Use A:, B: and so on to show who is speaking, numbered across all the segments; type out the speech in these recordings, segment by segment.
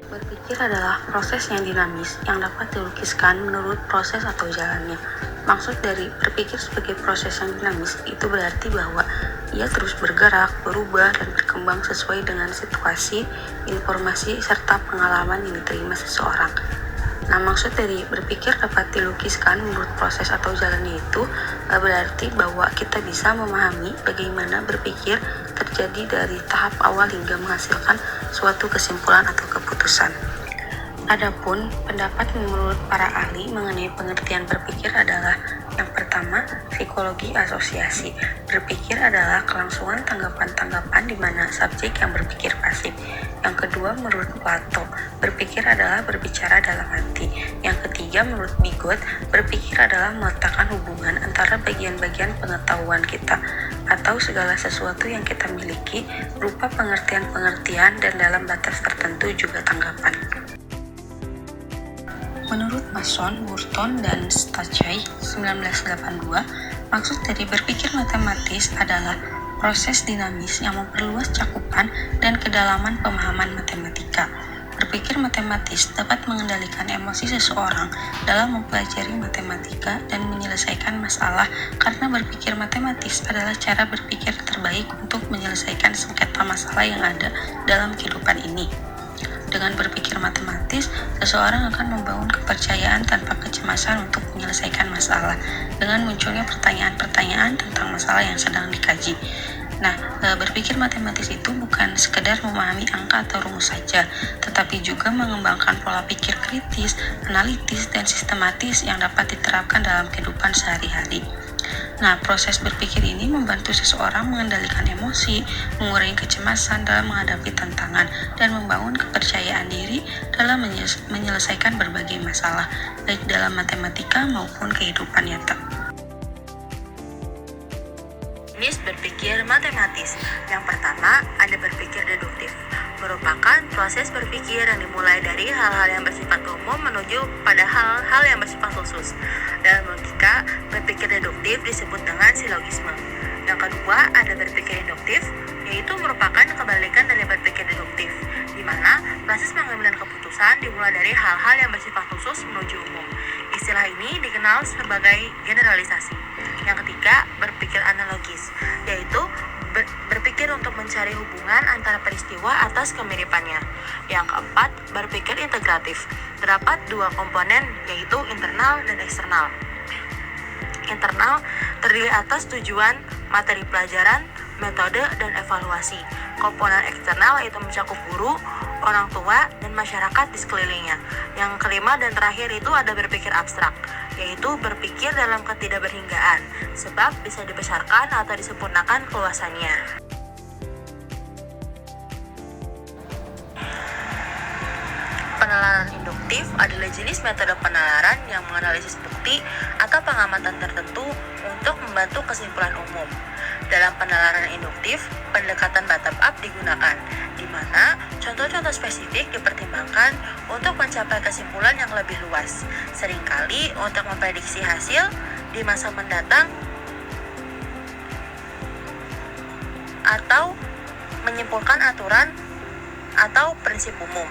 A: Berpikir adalah proses yang dinamis yang dapat dilukiskan menurut proses atau jalannya. Maksud dari berpikir sebagai proses yang dinamis itu berarti bahwa ia terus bergerak, berubah, dan berkembang sesuai dengan situasi, informasi, serta pengalaman yang diterima seseorang. Nah, maksud dari berpikir dapat dilukiskan menurut proses atau jalannya itu berarti bahwa kita bisa memahami bagaimana berpikir terjadi dari tahap awal hingga menghasilkan suatu kesimpulan atau keputusan. Adapun pendapat menurut para ahli mengenai pengertian berpikir adalah yang pertama, psikologi asosiasi. Berpikir adalah kelangsungan tanggapan-tanggapan di mana subjek yang berpikir pasif. Yang kedua, menurut Plato, berpikir adalah berbicara dalam hati. Yang ketiga, menurut Bigot, berpikir adalah meletakkan hubungan antara bagian-bagian pengetahuan kita atau segala sesuatu yang kita miliki berupa pengertian-pengertian dan dalam batas tertentu juga tanggapan. Menurut Mason, Burton, dan Stachey 1982, maksud dari berpikir matematis adalah proses dinamis yang memperluas cakupan dan kedalaman pemahaman matematika. Berpikir matematis dapat mengendalikan emosi seseorang dalam mempelajari matematika dan menyelesaikan masalah karena berpikir matematis adalah cara berpikir terbaik untuk menyelesaikan sengketa masalah yang ada dalam kehidupan ini. Dengan berpikir matematis, seseorang akan membangun kepercayaan tanpa kecemasan untuk menyelesaikan masalah dengan munculnya pertanyaan-pertanyaan tentang masalah yang sedang dikaji. Nah, berpikir matematis itu bukan sekedar memahami angka atau rumus saja, tetapi juga mengembangkan pola pikir kritis, analitis, dan sistematis yang dapat diterapkan dalam kehidupan sehari-hari. Nah, proses berpikir ini membantu seseorang mengendalikan emosi, mengurangi kecemasan dalam menghadapi tantangan, dan membangun kepercayaan diri dalam menyelesaikan berbagai masalah, baik dalam matematika maupun kehidupan nyata. Jenis berpikir matematis. Yang pertama, ada berpikir deduktif. Merupakan proses berpikir yang dimulai dari hal-hal yang bersifat umum menuju pada hal-hal yang bersifat khusus. Dalam logika, berpikir deduktif disebut dengan silogisme. Yang kedua, ada berpikir induktif, yaitu merupakan kebalikan dari berpikir deduktif, di mana proses pengambilan keputusan dimulai dari hal-hal yang bersifat khusus menuju umum. Istilah ini dikenal sebagai generalisasi. Yang ketiga, berpikir analogis, yaitu berpikir untuk mencari hubungan antara peristiwa atas kemiripannya. Yang keempat, berpikir integratif. Terdapat dua komponen, yaitu internal dan eksternal. Internal terdiri atas tujuan, materi pelajaran, metode, dan evaluasi. Komponen eksternal yaitu mencakup guru, orang tua, dan masyarakat di sekelilingnya. Yang kelima dan terakhir itu ada berpikir abstrak, yaitu berpikir dalam ketidakberhinggaan, sebab bisa dibesarkan atau disempurnakan keluasannya. Penalaran induktif adalah jenis metode penalaran yang menganalisis bukti atau pengamatan tertentu untuk membantu kesimpulan umum. Dalam penalaran induktif, pendekatan bottom-up digunakan, di mana contoh-contoh spesifik dipertimbangkan untuk mencapai kesimpulan yang lebih luas, seringkali untuk memprediksi hasil di masa mendatang atau menyimpulkan aturan atau prinsip umum.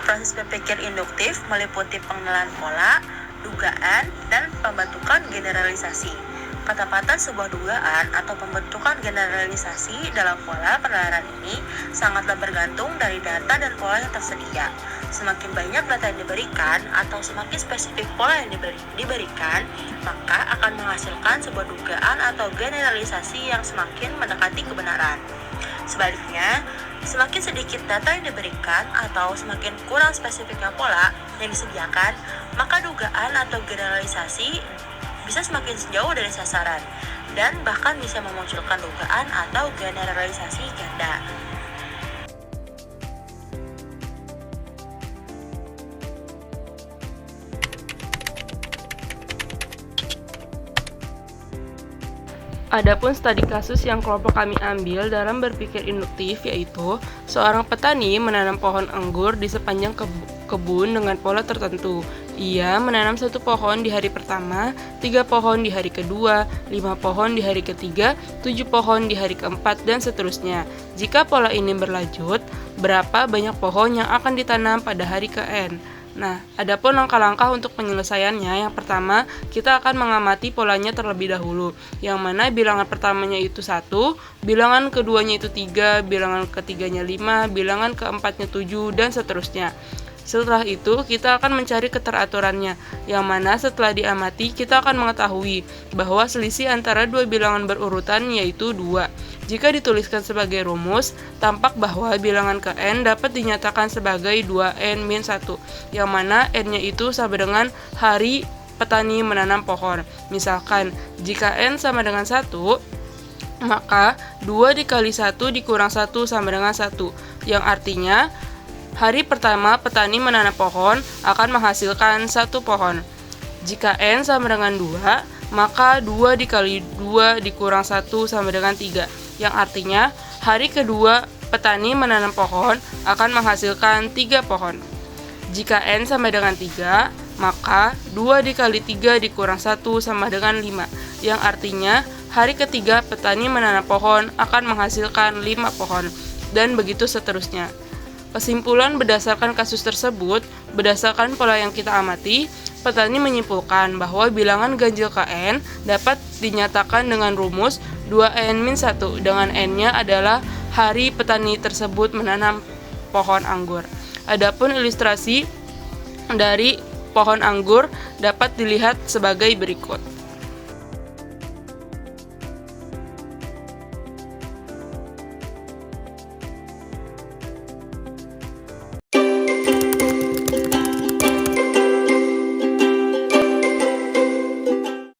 A: Proses berpikir induktif meliputi pengenalan pola, dugaan, dan pembentukan generalisasi. Ketepatan sebuah dugaan atau pembentukan generalisasi dalam pola penalaran ini sangatlah bergantung dari data dan pola yang tersedia. Semakin banyak data yang diberikan atau semakin spesifik pola yang diberikan, maka akan menghasilkan sebuah dugaan atau generalisasi yang semakin mendekati kebenaran. Sebaliknya, semakin sedikit data yang diberikan atau semakin kurang spesifiknya pola yang disediakan, maka dugaan atau generalisasi bisa semakin jauh dari sasaran dan bahkan bisa memunculkan dugaan atau generalisasi ganda.
B: Adapun studi kasus yang kelompok kami ambil dalam berpikir induktif yaitu seorang petani menanam pohon anggur di sepanjang kebun dengan pola tertentu. Ia menanam 1 pohon di hari pertama, 3 pohon di hari kedua, 5 pohon di hari ketiga, 7 pohon di hari keempat, dan seterusnya. Jika pola ini berlanjut, berapa banyak pohon yang akan ditanam pada hari ke-N. Nah, adapun langkah-langkah untuk penyelesaiannya, yang pertama, kita akan mengamati polanya terlebih dahulu, yang mana bilangan pertamanya itu 1, bilangan keduanya itu 3, bilangan ketiganya 5, bilangan keempatnya 7, dan seterusnya. Setelah itu, kita akan mencari keteraturannya, yang mana setelah diamati, kita akan mengetahui bahwa selisih antara dua bilangan berurutan yaitu 2. Jika dituliskan sebagai rumus, tampak bahwa bilangan ke-N dapat dinyatakan sebagai 2N-1, yang mana N-nya itu sama dengan hari petani menanam pohon. Misalkan, jika N sama dengan 1, maka 2 dikali 1 dikurang 1 sama dengan 1, yang artinya hari pertama petani menanam pohon akan menghasilkan 1 pohon. Jika N sama dengan 2, maka 2 dikali 2 dikurang 1 sama dengan 3, yang artinya hari kedua petani menanam pohon akan menghasilkan 3 pohon. Jika N sama dengan 3, maka 2 dikali 3 dikurang 1 sama dengan 5, yang artinya hari ketiga petani menanam pohon akan menghasilkan 5 pohon, dan begitu seterusnya. Kesimpulan berdasarkan kasus tersebut, berdasarkan pola yang kita amati, petani menyimpulkan bahwa bilangan ganjil Kn dapat dinyatakan dengan rumus 2N-1, dengan N-nya adalah hari petani tersebut menanam pohon anggur. Adapun ilustrasi dari pohon anggur dapat dilihat sebagai berikut.